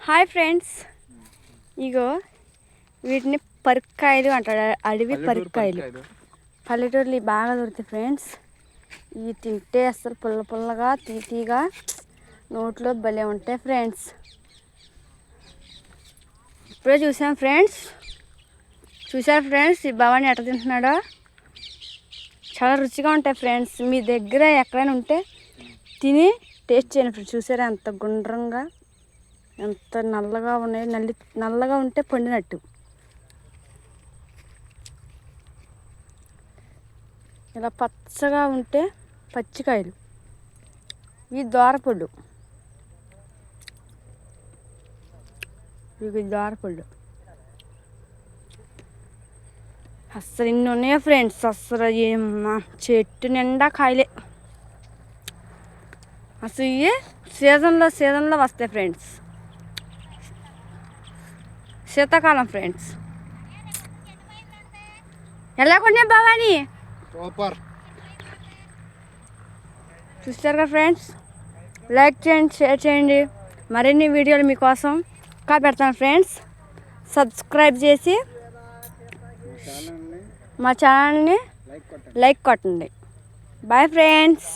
Hi friends, ఇగో వీటిని పరుక్కాయలు అంటారు. అడవి పరుక్కాయలు పల్లెటూరులో బాగా దొరుకుతాయి ఫ్రెండ్స్. ఇవి తింటే అసలు పుల్ల పుల్లగా తీగా నోట్లో భలే ఉంటాయి ఫ్రెండ్స్. ఇప్పుడే చూసాం ఫ్రెండ్స్. చూసారు ఫ్రెండ్స్ ఈ భవాని ఎట్లా తింటున్నాడో. చాలా రుచిగా ఉంటాయి ఫ్రెండ్స్. మీ దగ్గర ఎక్కడైనా ఉంటే తిని టేస్ట్ చేయండి ఫ్రెండ్స్. చూసారా ఎంత గుండ్రంగా ఎంత నల్లగా ఉన్నాయి. నల్లగా ఉంటే పండినట్టు. ఇలా పచ్చగా ఉంటే పచ్చికాయలు. ఈ దోరపళ్ళు, ఇవి దోరపళ్ళు అస్సలు ఇన్ని ఉన్నాయో ఫ్రెండ్స్. అస్సలు ఏమన్నా చెట్టు నిండా కాయలే. అసలు ఇవి సీజన్లో వస్తాయి ఫ్రెండ్స్. శీతాకాలం ఫ్రెండ్స్. ఎలా కొన్నా భవాని? చూస్తారుగా ఫ్రెండ్స్. లైక్ చేయండి, షేర్ చేయండి. మరిన్ని వీడియోలు మీకోసం ఇంకా పెడతాను ఫ్రెండ్స్. సబ్స్క్రైబ్ చేసి మా ఛానల్ని లైక్ కొట్టండి. Bye friends.